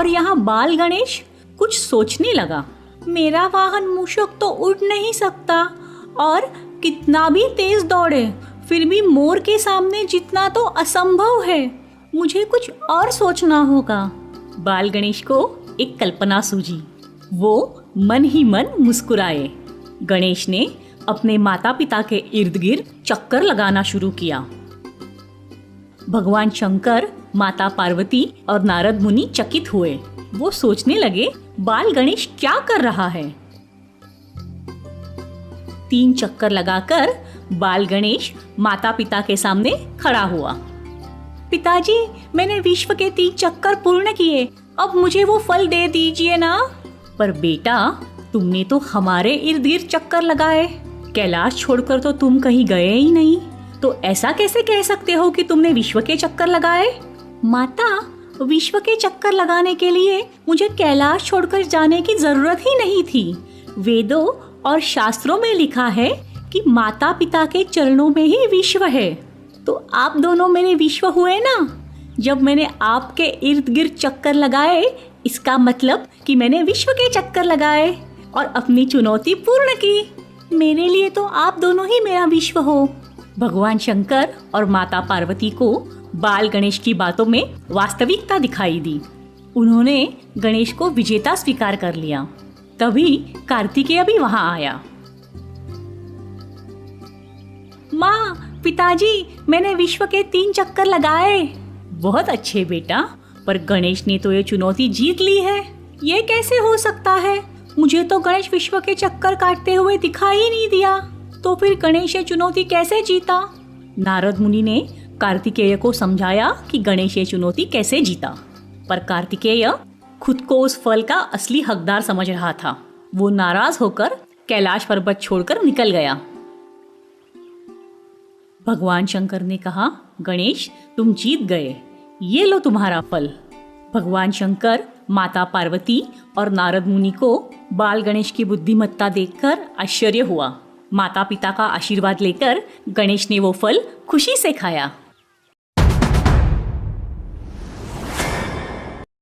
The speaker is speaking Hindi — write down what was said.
और यहाँ बाल गणेश कुछ सोचने लगा। मेरा वाहन मूषक तो उड़ नहीं सकता और कितना भी तेज दौड़े फिर भी मोर के सामने जीतना तो असंभव है। मुझे कुछ और सोचना होगा। बाल गणेश को एक कल्पना सूझी। वो मन ही मन मुस्कुराए। गणेश ने अपने माता पिता के इर्द गिर्द चक्कर लगाना शुरू किया। भगवान शंकर, माता पार्वती और नारद मुनि चकित हुए। वो सोचने लगे, बाल गणेश क्या कर रहा है। 3 चक्कर लगाकर बाल गणेश माता पिता के सामने खड़ा हुआ। पिताजी, मैंने विश्व के 3 चक्कर पूर्ण किए, अब मुझे वो फल दे दीजिए ना। पर बेटा, तुमने तो हमारे इर्द गिर्द चक्कर लगाए, कैलाश छोड़कर तो तुम कहीं गए ही नहीं, तो ऐसा कैसे कह सकते हो कि तुमने विश्व के चक्कर लगाए। माता, विश्व के चक्कर लगाने के लिए मुझे कैलाश छोड़कर जाने की जरूरत ही नहीं थी। वेदों और शास्त्रों में लिखा है कि माता पिता के चरणों में ही विश्व है। तो आप दोनों मेरे विश्व हुए ना। जब मैंने आपके इर्द गिर्द चक्कर लगाए, इसका मतलब कि मैंने विश्व के चक्कर लगाए और अपनी चुनौती पूर्ण की। मेरे लिए तो आप दोनों ही मेरा विश्व हो। भगवान शंकर और माता पार्वती को बाल गणेश की बातों में वास्तविकता दिखाई दी। उन्होंने गणेश को विजेता स्वीकार कर लिया। तभी कार्तिकेय भी वहां आया। माँ, पिताजी, मैंने विश्व के 3 चक्कर लगाए। बहुत अच्छे बेटा, पर गणेश ने तो ये चुनौती जीत ली है। ये कैसे हो सकता है? मुझे तो गणेश विश्व के चक्कर काटते हुए दिखाई ही नहीं दिया। तो फिर गणेश ये चुनौती कैसे जीता? नारद मुनि ने कार्तिकेय को समझाया कि गणेश ये चुनौती कैसे जीता, पर कार्तिकेय खुद को उस फल का असली हकदार समझ रहा था। वो नाराज होकर कैलाश पर्वत छोड़कर निकल गया। भगवान शंकर ने कहा, गणेश, तुम जीत गए, ये लो तुम्हारा फल। भगवान शंकर, माता पार्वती और नारद मुनि को बाल गणेश की बुद्धिमत्ता देखकर आश्चर्य हुआ। माता पिता का आशीर्वाद लेकर गणेश ने वो फल खुशी से खाया।